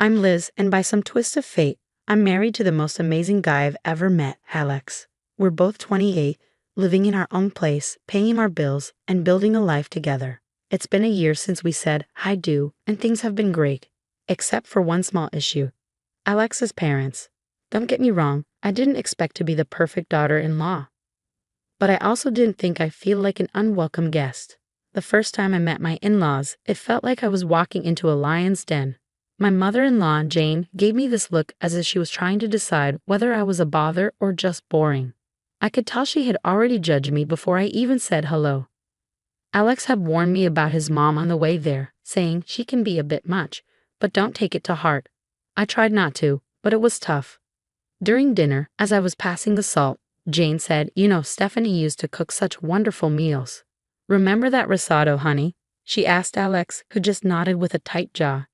I'm Liz, and by some twist of fate, I'm married to the most amazing guy I've ever met, Alex. We're both 28, living in our own place, paying our bills, and building a life together. It's been a year since we said I do, and things have been great. Except for one small issue. Alex's parents. Don't get me wrong, I didn't expect to be the perfect daughter-in-law. But I also didn't think I'd feel like an unwelcome guest. The first time I met my in-laws, it felt like I was walking into a lion's den. My mother-in-law, Jane, gave me this look as if she was trying to decide whether I was a bother or just boring. I could tell she had already judged me before I even said hello. Alex had warned me about his mom on the way there, saying she can be a bit much, but don't take it to heart. I tried not to, but it was tough. During dinner, as I was passing the salt, Jane said, Stephanie used to cook such wonderful meals. Remember that risotto, honey? She asked Alex, who just nodded with a tight jaw.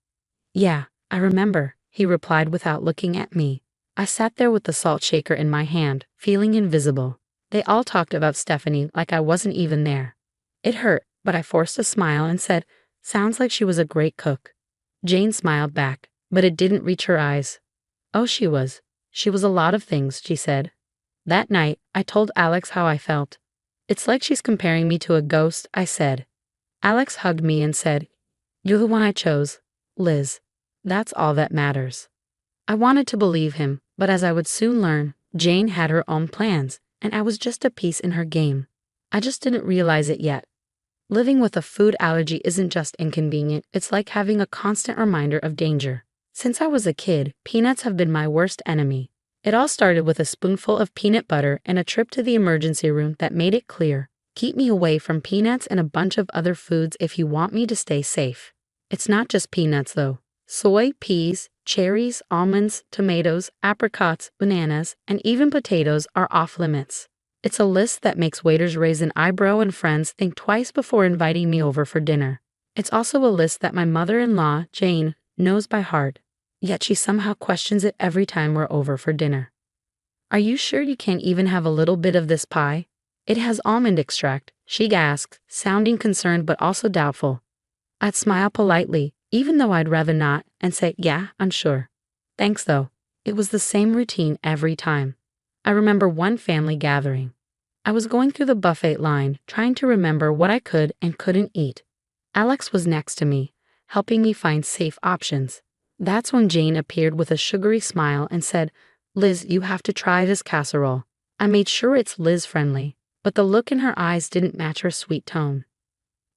Yeah, I remember, he replied without looking at me. I sat there with the salt shaker in my hand, feeling invisible. They all talked about Stephanie like I wasn't even there. It hurt, but I forced a smile and said, sounds like she was a great cook. Jane smiled back, but it didn't reach her eyes. Oh, she was. She was a lot of things, she said. That night, I told Alex how I felt. It's like she's comparing me to a ghost, I said. Alex hugged me and said, you're the one I chose, Liz. That's all that matters. I wanted to believe him, but as I would soon learn, Jane had her own plans, and I was just a piece in her game. I just didn't realize it yet. Living with a food allergy isn't just inconvenient, it's like having a constant reminder of danger. Since I was a kid, peanuts have been my worst enemy. It all started with a spoonful of peanut butter and a trip to the emergency room that made it clear, keep me away from peanuts and a bunch of other foods if you want me to stay safe. It's not just peanuts though. Soy, peas, cherries, almonds, tomatoes, apricots, bananas, and even potatoes are off limits. It's a list that makes waiters raise an eyebrow and friends think twice before inviting me over for dinner. It's also a list that my mother-in-law, Jane, knows by heart. Yet she somehow questions it every time we're over for dinner. Are you sure you can't even have a little bit of this pie? It has almond extract, she asks, sounding concerned but also doubtful. I'd smile politely, even though I'd rather not, and say, yeah, I'm sure. Thanks though. It was the same routine every time. I remember one family gathering. I was going through the buffet line, trying to remember what I could and couldn't eat. Alex was next to me, helping me find safe options. That's when Jane appeared with a sugary smile and said, Liz, you have to try this casserole. I made sure it's Liz-friendly, but the look in her eyes didn't match her sweet tone.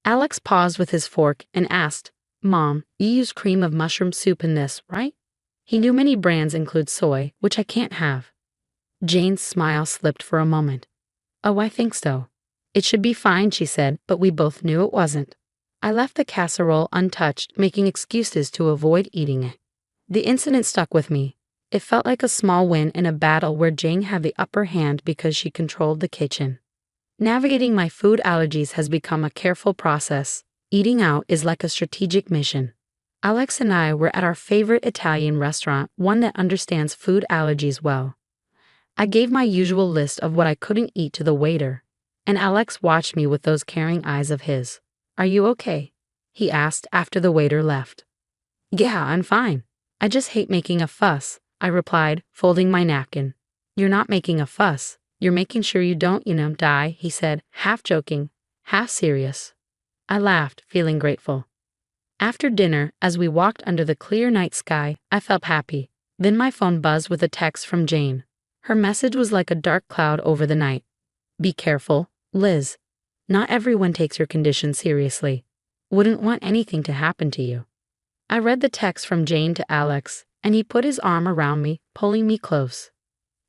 Alex paused with his fork and asked, Mom, you use cream of mushroom soup in this, right? He knew many brands include soy, which I can't have. Jane's smile slipped for a moment. Oh, I think so. It should be fine, she said, but we both knew it wasn't. I left the casserole untouched, making excuses to avoid eating it. The incident stuck with me. It felt like a small win in a battle where Jane had the upper hand because she controlled the kitchen. Navigating my food allergies has become a careful process. Eating out is like a strategic mission. Alex and I were at our favorite Italian restaurant, one that understands food allergies well. I gave my usual list of what I couldn't eat to the waiter, and Alex watched me with those caring eyes of his. Are you okay? He asked after the waiter left. Yeah, I'm fine. I just hate making a fuss, I replied, folding my napkin. You're not making a fuss. You're making sure you don't, die, he said, half joking, half serious. I laughed, feeling grateful. After dinner, as we walked under the clear night sky, I felt happy. Then my phone buzzed with a text from Jane. Her message was like a dark cloud over the night. Be careful, Liz. Not everyone takes your condition seriously. Wouldn't want anything to happen to you. I read the text from Jane to Alex, and he put his arm around me, pulling me close.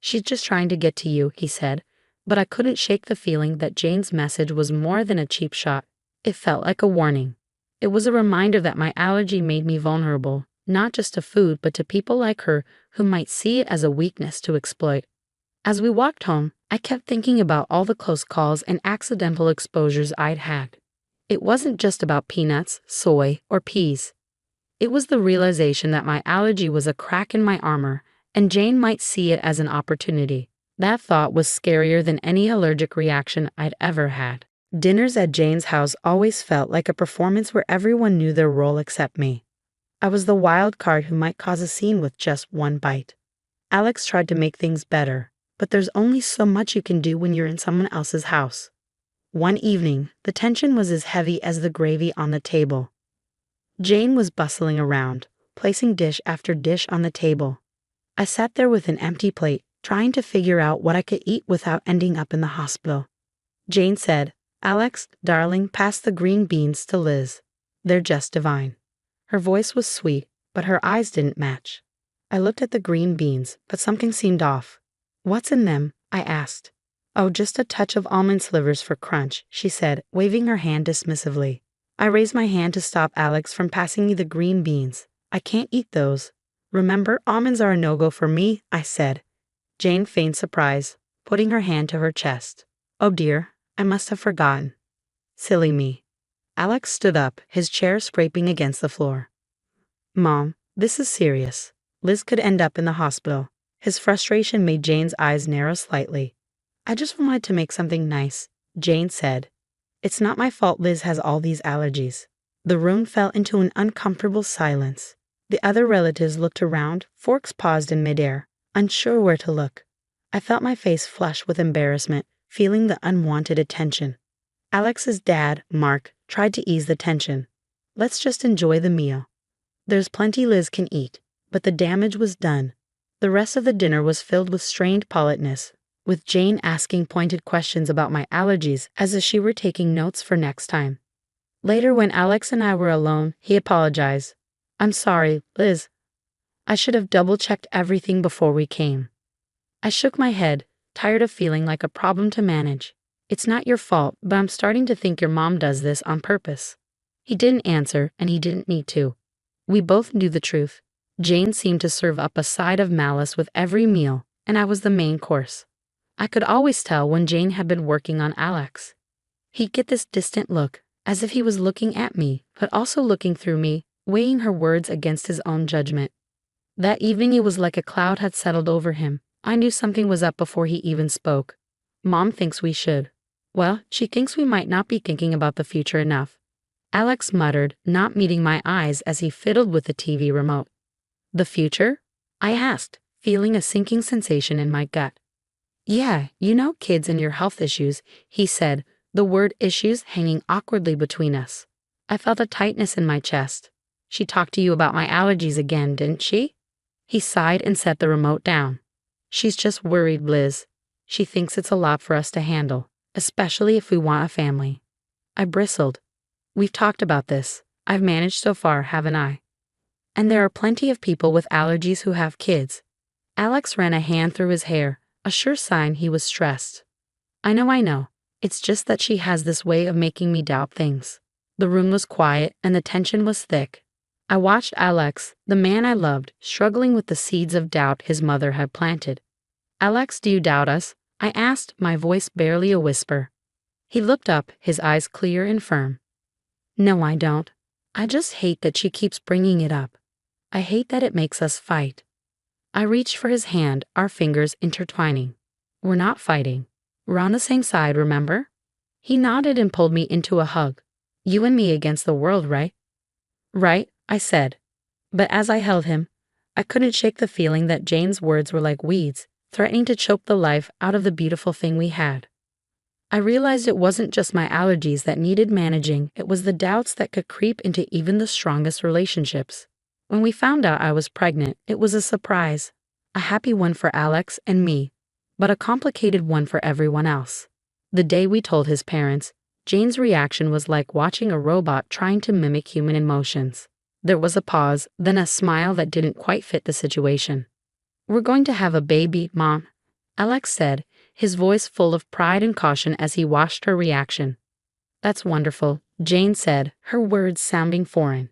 She's just trying to get to you, he said, but I couldn't shake the feeling that Jane's message was more than a cheap shot. It felt like a warning. It was a reminder that my allergy made me vulnerable, not just to food but to people like her who might see it as a weakness to exploit. As we walked home, I kept thinking about all the close calls and accidental exposures I'd had. It wasn't just about peanuts, soy, or peas. It was the realization that my allergy was a crack in my armor, and Jane might see it as an opportunity. That thought was scarier than any allergic reaction I'd ever had. Dinners at Jane's house always felt like a performance where everyone knew their role except me. I was the wild card who might cause a scene with just one bite. Alex tried to make things better, but there's only so much you can do when you're in someone else's house. One evening, the tension was as heavy as the gravy on the table. Jane was bustling around, placing dish after dish on the table. I sat there with an empty plate, trying to figure out what I could eat without ending up in the hospital. Jane said, "Alex, darling, pass the green beans to Liz. They're just divine." Her voice was sweet, but her eyes didn't match. I looked at the green beans, but something seemed off. "What's in them?" I asked. "Oh, just a touch of almond slivers for crunch," she said, waving her hand dismissively. I raised my hand to stop Alex from passing me the green beans. "I can't eat those. Remember, almonds are a no-go for me," I said. Jane feigned surprise, putting her hand to her chest. "Oh dear, I must have forgotten. Silly me." Alex stood up, his chair scraping against the floor. "Mom, this is serious. Liz could end up in the hospital." His frustration made Jane's eyes narrow slightly. "I just wanted to make something nice," Jane said. "It's not my fault Liz has all these allergies." The room fell into an uncomfortable silence. The other relatives looked around, forks paused in midair, unsure where to look. I felt my face flush with embarrassment, feeling the unwanted attention. Alex's dad, Mark, tried to ease the tension. "Let's just enjoy the meal. There's plenty Liz can eat," but the damage was done. The rest of the dinner was filled with strained politeness, with Jane asking pointed questions about my allergies as if she were taking notes for next time. Later, when Alex and I were alone, he apologized. "I'm sorry, Liz. I should have double-checked everything before we came." I shook my head, tired of feeling like a problem to manage. "It's not your fault, but I'm starting to think your mom does this on purpose." He didn't answer, and he didn't need to. We both knew the truth. Jane seemed to serve up a side of malice with every meal, and I was the main course. I could always tell when Jane had been working on Alex. He'd get this distant look, as if he was looking at me, but also looking through me, weighing her words against his own judgment. That evening it was like a cloud had settled over him. I knew something was up before he even spoke. "Mom thinks we should." "Well, she thinks we might not be thinking about the future enough," Alex muttered, not meeting my eyes as he fiddled with the TV remote. "The future?" I asked, feeling a sinking sensation in my gut. "Yeah, you know kids and your health issues," he said, the word issues hanging awkwardly between us. I felt a tightness in my chest. "She talked to you about my allergies again, didn't she?" He sighed and set the remote down. "She's just worried, Liz. She thinks it's a lot for us to handle, especially if we want a family." I bristled. "We've talked about this. I've managed so far, haven't I? And there are plenty of people with allergies who have kids." Alex ran a hand through his hair, a sure sign he was stressed. I know. It's just that she has this way of making me doubt things." The room was quiet and the tension was thick. I watched Alex, the man I loved, struggling with the seeds of doubt his mother had planted. "Alex, do you doubt us?" I asked, my voice barely a whisper. He looked up, his eyes clear and firm. "No, I don't. I just hate that she keeps bringing it up. I hate that it makes us fight." I reached for his hand, our fingers intertwining. "We're not fighting. We're on the same side, remember?" He nodded and pulled me into a hug. "You and me against the world, right?" "Right," I said. But as I held him, I couldn't shake the feeling that Jane's words were like weeds, threatening to choke the life out of the beautiful thing we had. I realized it wasn't just my allergies that needed managing, it was the doubts that could creep into even the strongest relationships. When we found out I was pregnant, it was a surprise. A happy one for Alex and me, but a complicated one for everyone else. The day we told his parents, Jane's reaction was like watching a robot trying to mimic human emotions. There was a pause, then a smile that didn't quite fit the situation. "We're going to have a baby, Mom," Alex said, his voice full of pride and caution as he watched her reaction. "That's wonderful," Jane said, her words sounding foreign.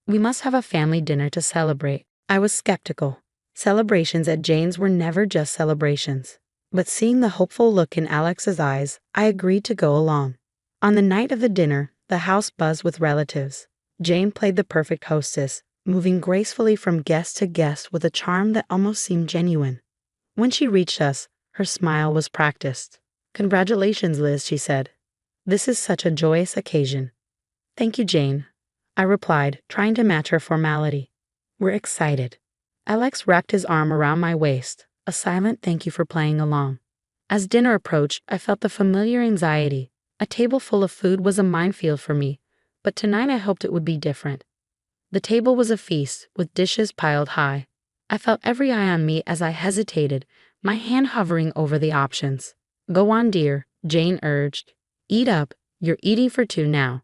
"We must have a family dinner to celebrate." I was skeptical. Celebrations at Jane's were never just celebrations. But seeing the hopeful look in Alex's eyes, I agreed to go along. On the night of the dinner, the house buzzed with relatives. Jane played the perfect hostess, moving gracefully from guest to guest with a charm that almost seemed genuine. When she reached us, her smile was practiced. "Congratulations, Liz," she said. "This is such a joyous occasion." "Thank you, Jane," I replied, trying to match her formality. We're excited. Alex wrapped his arm around my waist, a silent thank you for playing along. As dinner approached, I felt the familiar anxiety. A table full of food was a minefield for me, but tonight I hoped it would be different. The table was a feast, with dishes piled high. I felt every eye on me as I hesitated, my hand hovering over the options. Go on, dear, Jane urged. Eat up, you're eating for two now.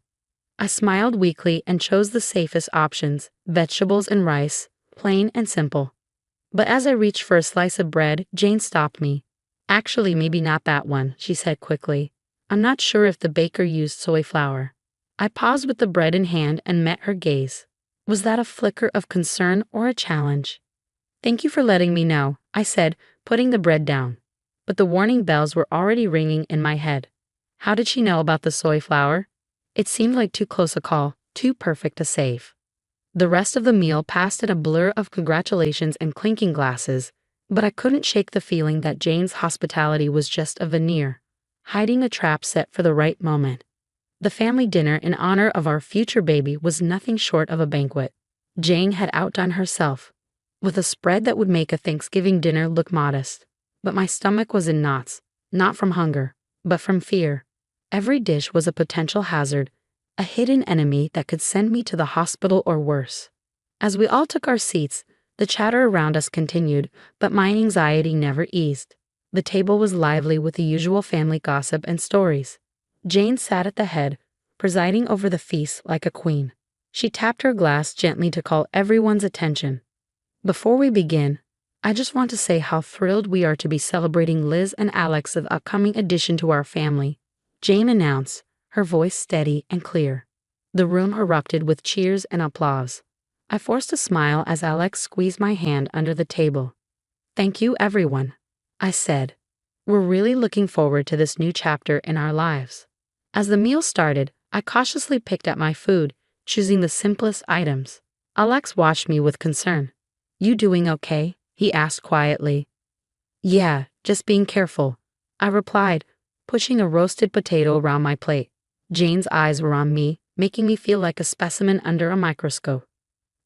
I smiled weakly and chose the safest options, vegetables and rice, plain and simple. But as I reached for a slice of bread, Jane stopped me. Actually, maybe not that one, she said quickly. I'm not sure if the baker used soy flour. I paused with the bread in hand and met her gaze. Was that a flicker of concern or a challenge? Thank you for letting me know, I said, putting the bread down. But the warning bells were already ringing in my head. How did she know about the soy flour? It seemed like too close a call, too perfect a save. The rest of the meal passed in a blur of congratulations and clinking glasses, but I couldn't shake the feeling that Jane's hospitality was just a veneer, hiding a trap set for the right moment. The family dinner in honor of our future baby was nothing short of a banquet. Jane had outdone herself, with a spread that would make a Thanksgiving dinner look modest. But my stomach was in knots, not from hunger, but from fear. Every dish was a potential hazard, a hidden enemy that could send me to the hospital or worse. As we all took our seats, the chatter around us continued, but my anxiety never eased. The table was lively with the usual family gossip and stories. Jane sat at the head, presiding over the feast like a queen. She tapped her glass gently to call everyone's attention. Before we begin, I just want to say how thrilled we are to be celebrating Liz and Alex's upcoming addition to our family, Jane announced, her voice steady and clear. The room erupted with cheers and applause. I forced a smile as Alex squeezed my hand under the table. Thank you, everyone, I said. We're really looking forward to this new chapter in our lives. As the meal started, I cautiously picked at my food, choosing the simplest items. Alex watched me with concern. You doing okay? He asked quietly. Yeah, just being careful, I replied, pushing a roasted potato around my plate. Jane's eyes were on me, making me feel like a specimen under a microscope.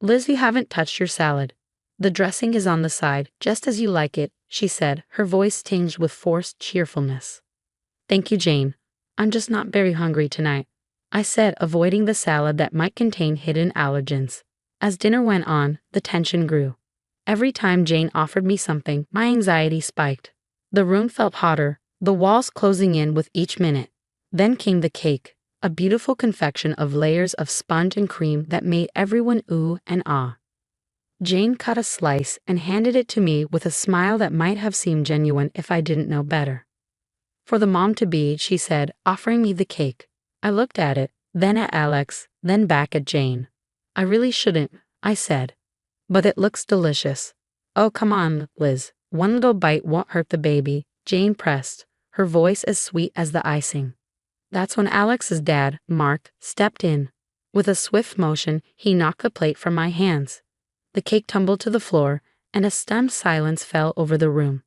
Liz, you haven't touched your salad. The dressing is on the side, just as you like it, she said, her voice tinged with forced cheerfulness. Thank you, Jane. I'm just not very hungry tonight, I said, avoiding the salad that might contain hidden allergens. As dinner went on, the tension grew. Every time Jane offered me something, my anxiety spiked. The room felt hotter, the walls closing in with each minute. Then came the cake, a beautiful confection of layers of sponge and cream that made everyone ooh and ah. Jane cut a slice and handed it to me with a smile that might have seemed genuine if I didn't know better. For the mom-to-be, she said, offering me the cake. I looked at it, then at Alex, then back at Jane. I really shouldn't, I said. But it looks delicious. Oh, come on, Liz. One little bite won't hurt the baby, Jane pressed, her voice as sweet as the icing. That's when Alex's dad, Mark, stepped in. With a swift motion, he knocked the plate from my hands. The cake tumbled to the floor, and a stunned silence fell over the room.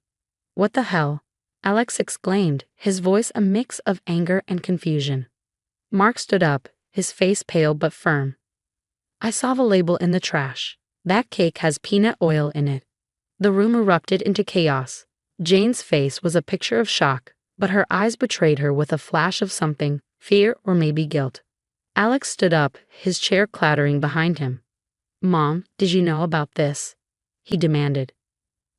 What the hell? Alex exclaimed, his voice a mix of anger and confusion. Mark stood up, his face pale but firm. I saw the label in the trash. That cake has peanut oil in it. The room erupted into chaos. Jane's face was a picture of shock, but her eyes betrayed her with a flash of something, fear or maybe guilt. Alex stood up, his chair clattering behind him. Mom, did you know about this? He demanded.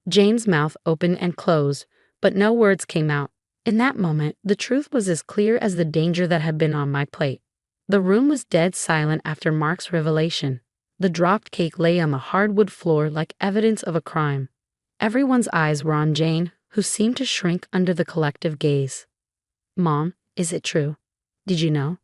Jane's mouth opened and closed, but no words came out. In that moment, the truth was as clear as the danger that had been on my plate. The room was dead silent after Mark's revelation. The dropped cake lay on the hardwood floor like evidence of a crime. Everyone's eyes were on Jane, who seemed to shrink under the collective gaze. Mom, is it true? Did you know?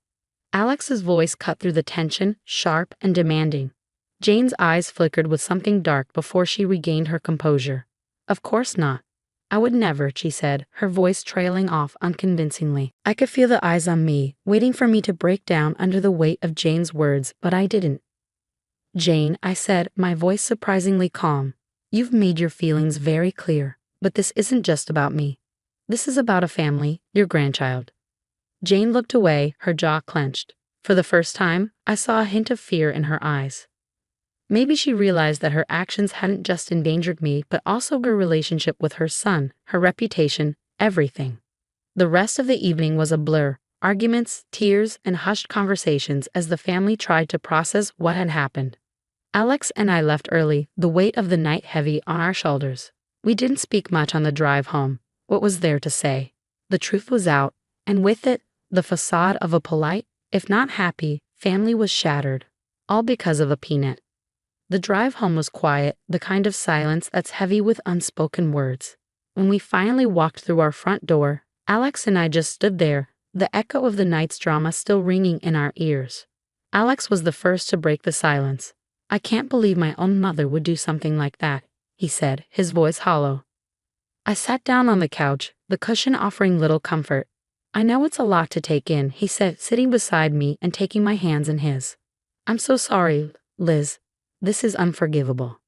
Alex's voice cut through the tension, sharp and demanding. Jane's eyes flickered with something dark before she regained her composure. Of course not. I would never, she said, her voice trailing off unconvincingly. I could feel the eyes on me, waiting for me to break down under the weight of Jane's words, but I didn't. Jane, I said, my voice surprisingly calm. You've made your feelings very clear, but this isn't just about me. This is about a family, your grandchild. Jane looked away, her jaw clenched. For the first time, I saw a hint of fear in her eyes. Maybe she realized that her actions hadn't just endangered me, but also her relationship with her son, her reputation, everything. The rest of the evening was a blur, arguments, tears, and hushed conversations as the family tried to process what had happened. Alex and I left early, the weight of the night heavy on our shoulders. We didn't speak much on the drive home. What was there to say? The truth was out, and with it, the facade of a polite, if not happy, family was shattered. All because of a peanut. The drive home was quiet, the kind of silence that's heavy with unspoken words. When we finally walked through our front door, Alex and I just stood there, the echo of the night's drama still ringing in our ears. Alex was the first to break the silence. "I can't believe my own mother would do something like that," he said, his voice hollow. I sat down on the couch, the cushion offering little comfort. "I know it's a lot to take in," he said, sitting beside me and taking my hands in his. "I'm so sorry, Liz. This is unforgivable."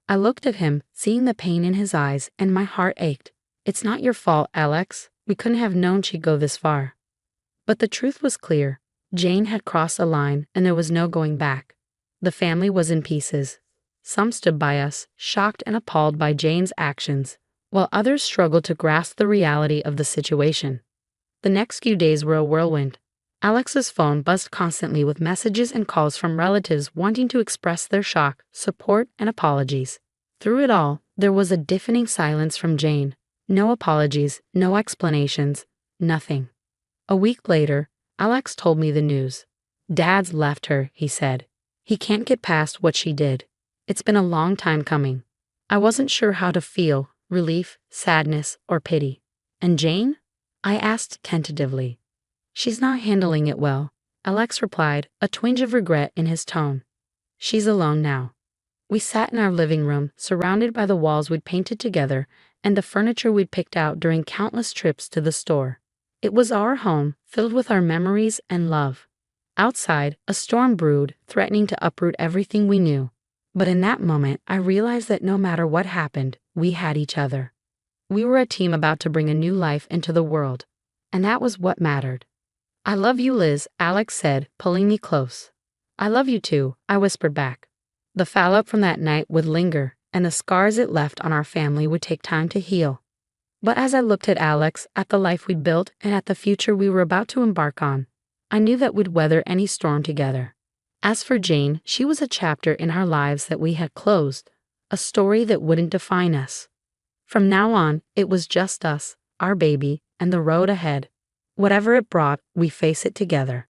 I looked at him, seeing the pain in his eyes, and my heart ached. "It's not your fault, Alex. We couldn't have known she'd go this far." But the truth was clear. Jane had crossed a line, and there was no going back. The family was in pieces. Some stood by us, shocked and appalled by Jane's actions, while others struggled to grasp the reality of the situation. The next few days were a whirlwind. Alex's phone buzzed constantly with messages and calls from relatives wanting to express their shock, support, and apologies. Through it all, there was a deafening silence from Jane. No apologies, no explanations, nothing. A week later, Alex told me the news. "Dad's left her," he said. "He can't get past what she did. It's been a long time coming." I wasn't sure how to feel, relief, sadness, or pity. "And Jane?" I asked tentatively. "She's not handling it well," Alex replied, a twinge of regret in his tone. "She's alone now." We sat in our living room, surrounded by the walls we'd painted together and the furniture we'd picked out during countless trips to the store. It was our home, filled with our memories and love. Outside, a storm brewed, threatening to uproot everything we knew. But in that moment, I realized that no matter what happened, we had each other. We were a team about to bring a new life into the world, and that was what mattered. "I love you, Liz," Alex said, pulling me close. "I love you too," I whispered back. The fallout from that night would linger, and the scars it left on our family would take time to heal. But as I looked at Alex, at the life we'd built, and at the future we were about to embark on, I knew that we'd weather any storm together. As for Jane, she was a chapter in our lives that we had closed, a story that wouldn't define us. From now on, it was just us, our baby, and the road ahead. Whatever it brought, we face it together.